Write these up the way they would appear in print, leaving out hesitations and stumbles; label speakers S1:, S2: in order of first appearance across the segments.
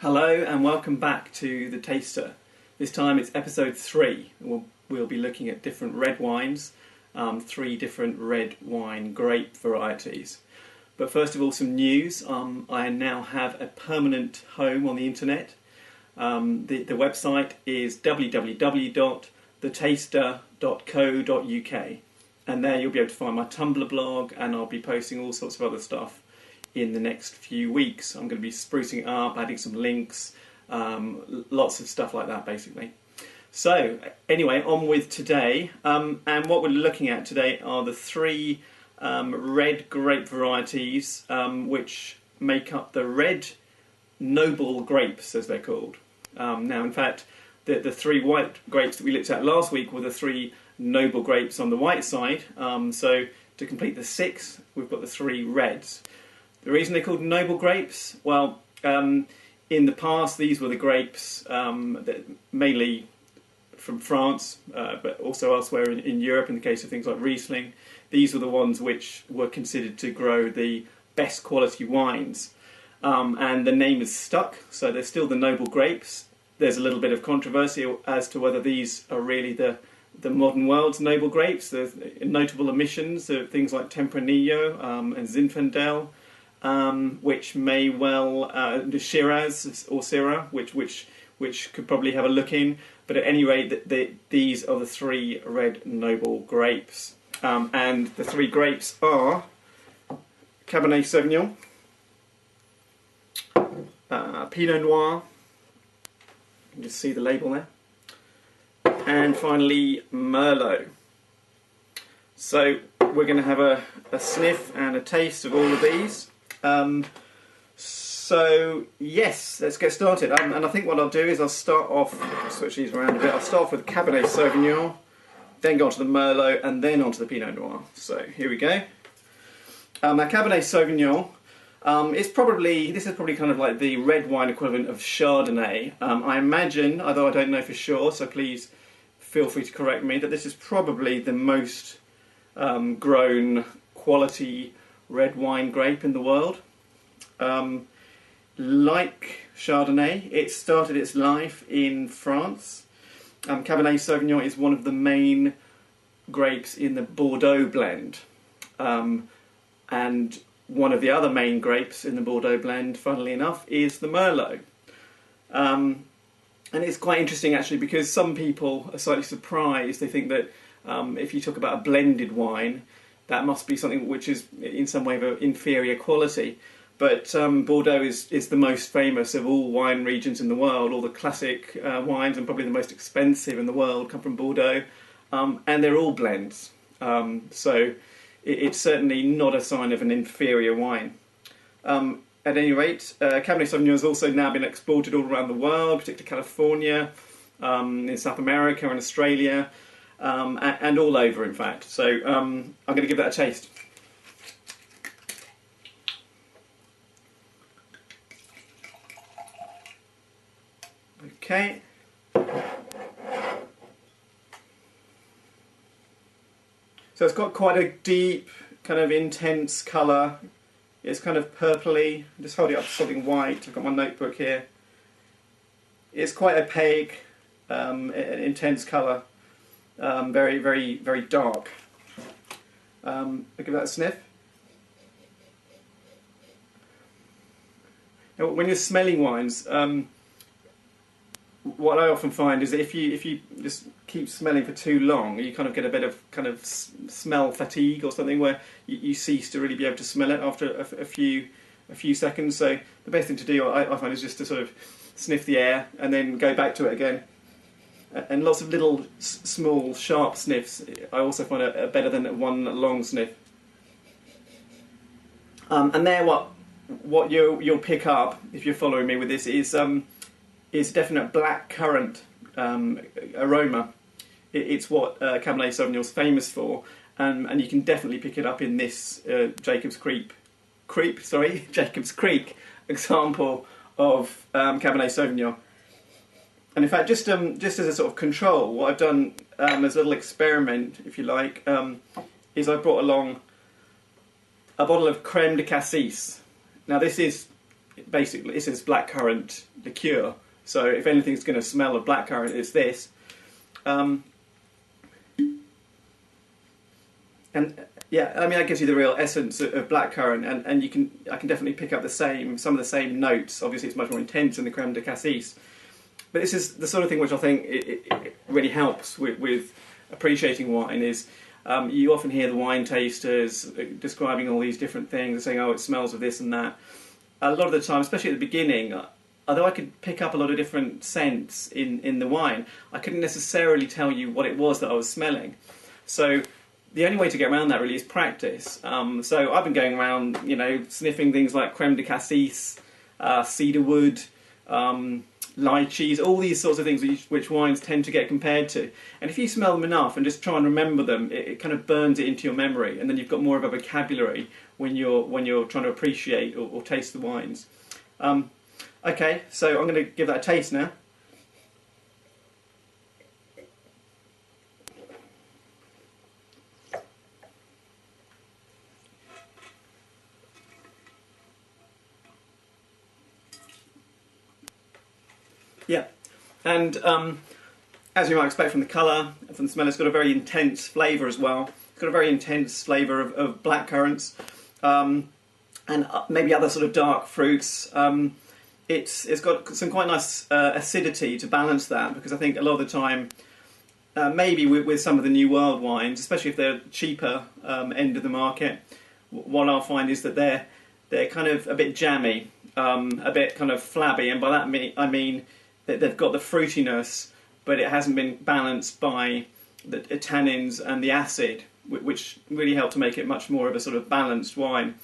S1: Hello and welcome back to The Taster. This time it's episode 3. We'll be looking at different red wines, 3 different red wine grape varieties. But first of all, some news. I now have a permanent home on the internet. The website is www.thetaster.co.uk, and there you'll be able to find my Tumblr blog, and I'll be posting all sorts of other stuff in the next few weeks. I'm going to be sprucing it up, adding some links, lots of stuff like that basically. So anyway, on with today, and what we're looking at today are the 3 red grape varieties which make up the red noble grapes, as they're called. Now in fact, the 3 white grapes that we looked at last week were the 3 noble grapes on the white side, so to complete the 6 we've got the 3 reds. The reason they're called noble grapes? Well, in the past these were the grapes that mainly from France, but also elsewhere in Europe in the case of things like Riesling. These were the ones which were considered to grow the best quality wines. And the name is stuck, so they're still the noble grapes. There's a little bit of controversy as to whether these are really the modern world's noble grapes. There's notable omissions of things like Tempranillo and Zinfandel, which may well the Shiraz or Syrah, which could probably have a look in. But at any rate, these are the 3 red noble grapes, and the 3 grapes are Cabernet Sauvignon, Pinot Noir. You can just see the label there, and finally Merlot. So we're going to have a sniff and a taste of all of these. So yes, let's get started. And I think what I'll do is I'll start off, switch these around a bit. I'll start off with Cabernet Sauvignon, then go on to the Merlot, and then on to the Pinot Noir. So here we go. Now Cabernet Sauvignon this is probably kind of like the red wine equivalent of Chardonnay. I imagine, although I don't know for sure, so please feel free to correct me, that this is probably the most grown quality red wine grape in the world. Like Chardonnay, it started its life in France. Cabernet Sauvignon is one of the main grapes in the Bordeaux blend, and one of the other main grapes in the Bordeaux blend, funnily enough, is the Merlot. And it's quite interesting actually, because some people are slightly surprised. They think that if you talk about a blended wine, that must be something which is in some way of inferior quality. But Bordeaux is the most famous of all wine regions in the world. All the classic wines, and probably the most expensive in the world, come from Bordeaux. And they're all blends. So it's certainly not a sign of an inferior wine. At any rate, Cabernet Sauvignon has also now been exported all around the world, particularly California, in South America and Australia, and all over, in fact. So I'm going to give that a taste. Okay. So it's got quite a deep, kind of intense colour. It's kind of purpley. I'm just holding up something white. I've got my notebook here. It's quite opaque, an intense colour, very, very, very dark. I'll give that a sniff. Now, when you're smelling wines, what I often find is that if you just keep smelling for too long, you kind of get a bit of kind of smell fatigue or something, where you cease to really be able to smell it after a few seconds. So the best thing to do, I find, is just to sort of sniff the air and then go back to it again. And lots of little small sharp sniffs I also find are better than one long sniff. And there, what you'll pick up if you're following me with this is definite black currant aroma. It's what Cabernet Sauvignon is famous for, and you can definitely pick it up in this Jacob's Creek example of Cabernet Sauvignon. And in fact, just as a sort of control, what I've done as a little experiment, if you like, is I brought along a bottle of creme de cassis. Now this is basically, this is blackcurrant liqueur. So if anything's going to smell of blackcurrant, it's this. And yeah, I mean, that gives you the real essence of blackcurrant, and I can definitely pick up some of the same notes. Obviously, it's much more intense in the creme de cassis, but this is the sort of thing which I think it really helps with appreciating wine. Is you often hear the wine tasters describing all these different things, saying, "Oh, it smells of this and that." A lot of the time, especially at the beginning, although I could pick up a lot of different scents in the wine, I couldn't necessarily tell you what it was that I was smelling. So the only way to get around that really is practice. So I've been going around, sniffing things like creme de cassis, cedarwood, lychees, all these sorts of things which wines tend to get compared to. And if you smell them enough and just try and remember them, it kind of burns it into your memory, and then you've got more of a vocabulary when you're trying to appreciate or taste the wines. Okay, so I'm going to give that a taste now. Yeah, and as you might expect from the colour and from the smell, it's got a very intense flavour as well. It's got a very intense flavour of blackcurrants and maybe other sort of dark fruits. It's got some quite nice acidity to balance that, because I think a lot of the time, maybe with some of the New World wines, especially if they're cheaper end of the market, what I'll find is that they're kind of a bit jammy, a bit kind of flabby, and by that I mean that they've got the fruitiness, but it hasn't been balanced by the tannins and the acid, which really help to make it much more of a sort of balanced wine.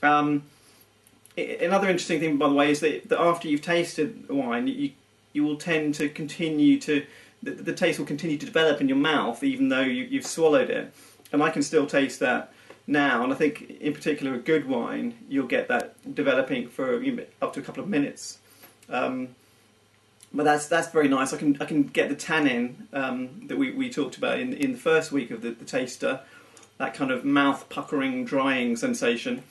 S1: Another interesting thing, by the way, is that after you've tasted the wine, you will tend to continue to... The taste will continue to develop in your mouth, even though you've swallowed it. And I can still taste that now, and I think in particular a good wine, you'll get that developing for up to a couple of minutes. But that's very nice. I can get the tannin that we talked about in the first week of the taster, that kind of mouth puckering, drying sensation.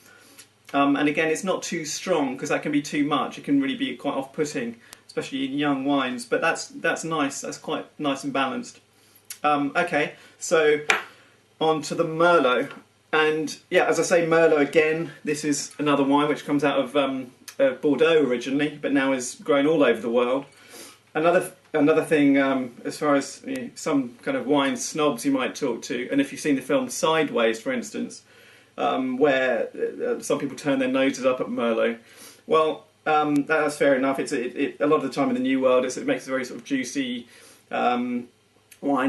S1: And again, it's not too strong, because that can be too much. It can really be quite off-putting, especially in young wines. But that's nice. That's quite nice and balanced. Okay, so on to the Merlot. And yeah, as I say, Merlot again. This is another wine which comes out of Bordeaux originally, but now is grown all over the world. Another thing, as far as some kind of wine snobs you might talk to, and if you've seen the film Sideways, for instance, where some people turn their noses up at Merlot. Well, that's fair enough. A lot of the time in the New World, it makes a very sort of juicy wine,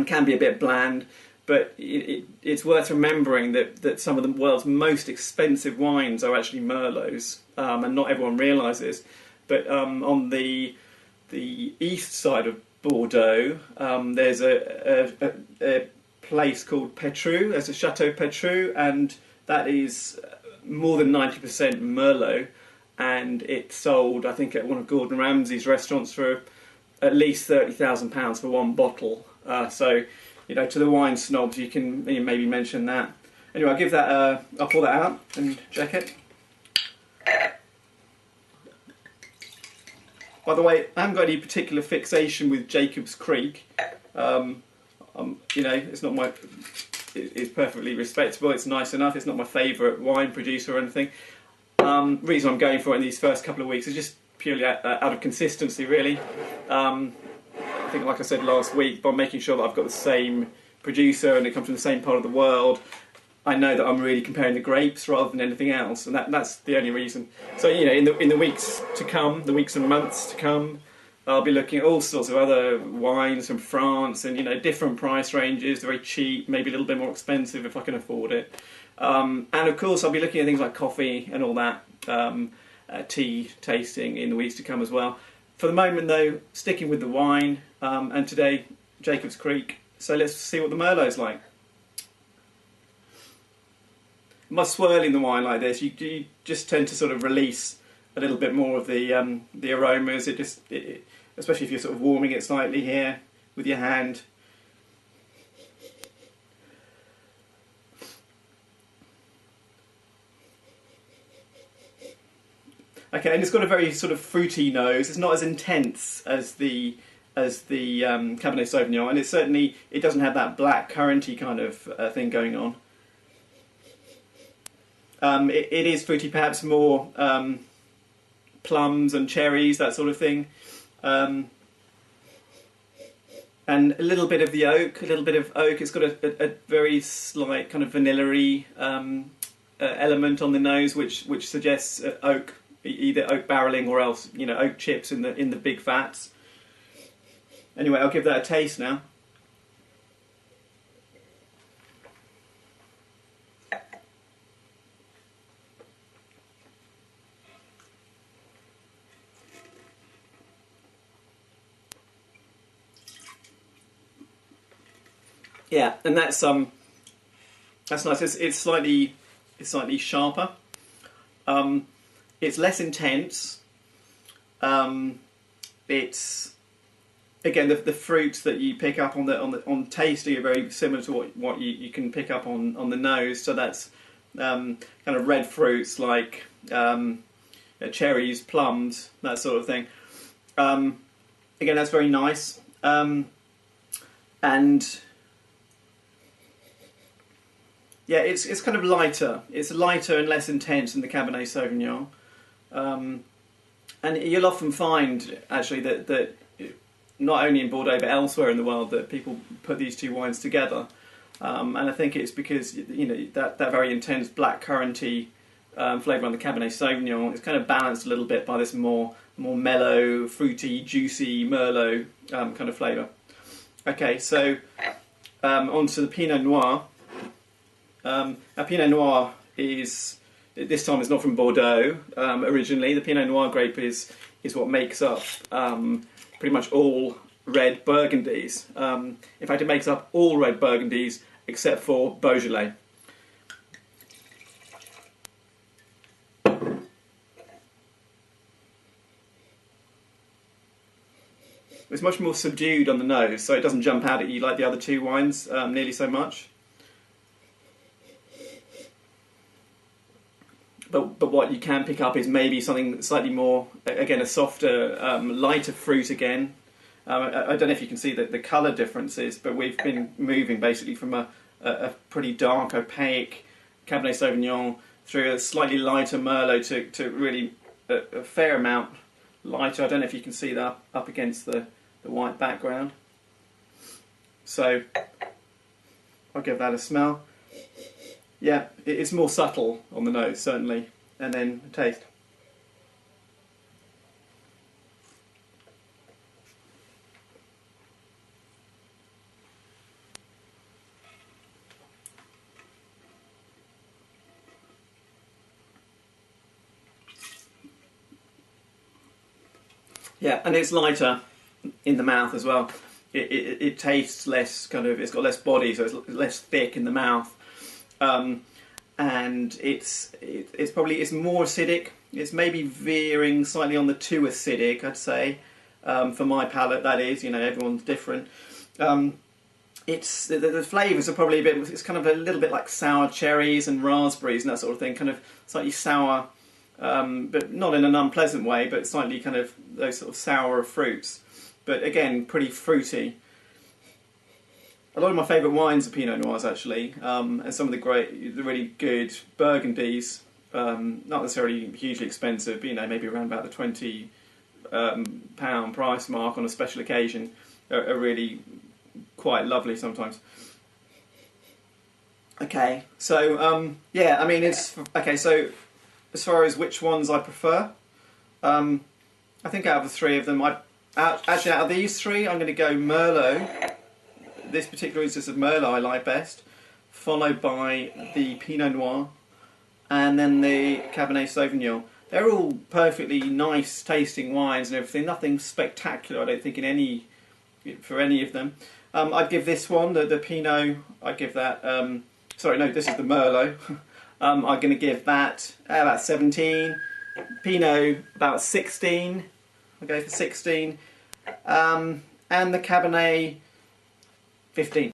S1: can be a bit bland, but it's worth remembering that some of the world's most expensive wines are actually Merlots, and not everyone realises. But on the east side of Bordeaux, there's a place called Petrus. There's a Chateau Petrus, and that is more than 90% Merlot, and it's sold, I think, at one of Gordon Ramsay's restaurants for at least £30,000 for one bottle. So, to the wine snobs, you can maybe mention that. Anyway, I'll pour that out and check it. By the way, I haven't got any particular fixation with Jacob's Creek. It's not my... It's perfectly respectable, it's nice enough, it's not my favourite wine producer or anything. Reason I'm going for it in these first couple of weeks is just purely out of consistency, really. I think, like I said last week, by making sure that I've got the same producer and it comes from the same part of the world, I know that I'm really comparing the grapes rather than anything else, and that's the only reason. So, in the weeks to come, the weeks and months to come, I'll be looking at all sorts of other wines from France and, different price ranges, very cheap, maybe a little bit more expensive if I can afford it. And of course, I'll be looking at things like coffee and all that, tea tasting in the weeks to come as well. For the moment, though, sticking with the wine, and today, Jacob's Creek. So let's see what the Merlot's like. By swirling the wine like this, you just tend to sort of release a little bit more of the aromas. Especially if you're sort of warming it slightly here with your hand. Okay, and it's got a very sort of fruity nose. It's not as intense as the Cabernet Sauvignon, and it doesn't have that black curranty kind of thing going on. It is fruity, perhaps more plums and cherries, that sort of thing, and a little bit of the oak, It's got a very slight kind of vanilla-y element on the nose, which suggests oak, either oak barreling or else oak chips in the big vats. Anyway, I'll give that a taste now. Yeah, and that's nice. It's slightly sharper. It's less intense. It's again the fruits that you pick up on tasting are very similar to what you can pick up on the nose. So that's kind of red fruits like cherries, plums, that sort of thing. Again, that's very nice. And yeah, it's kind of lighter. It's lighter and less intense than the Cabernet Sauvignon. And you'll often find actually that not only in Bordeaux but elsewhere in the world that people put these two wines together. And I think it's because that very intense black curranty flavour on the Cabernet Sauvignon is kind of balanced a little bit by this more mellow, fruity, juicy Merlot kind of flavour. Okay, so on to the Pinot Noir. Now Pinot Noir this time it's not from Bordeaux originally. The Pinot Noir grape is what makes up pretty much all red Burgundies. In fact, it makes up all red Burgundies except for Beaujolais. It's much more subdued on the nose, so it doesn't jump out at you like the other two wines nearly so much. But what you can pick up is maybe something slightly more, again, a softer, lighter fruit again. I don't know if you can see the colour differences, but we've been moving basically from a pretty dark, opaque Cabernet Sauvignon through a slightly lighter Merlot to really a fair amount lighter. I don't know if you can see that up against the white background. So I'll give that a smell. Yeah, it's more subtle on the nose, certainly, and then taste. Yeah, and it's lighter in the mouth as well. It tastes less it's got less body, so it's less thick in the mouth. And it's more acidic. It's maybe veering slightly on the too acidic, I'd say, for my palate. That is, everyone's different. The flavours are probably it's kind of a little bit like sour cherries and raspberries and that sort of thing. Kind of slightly sour, but not in an unpleasant way, but slightly kind of those sort of sour fruits. But again, pretty fruity. A lot of my favourite wines are Pinot Noirs, actually, and some of the really good Burgundies, not necessarily hugely expensive, but maybe around about the £20 price mark on a special occasion, are really quite lovely sometimes. Okay, so yeah, I mean So as far as which ones I prefer, I think out of the three of them, out of these three, I'm going to go Merlot. This particular instance of Merlot I like best, followed by the Pinot Noir, and then the Cabernet Sauvignon. They're all perfectly nice tasting wines and everything. Nothing spectacular, I don't think, for any of them. I'd give this one, the Pinot. I'd give that. Sorry, no, this is the Merlot. I'm going to give that about 17. Pinot about 16. I'll go for 16. And the Cabernet 15.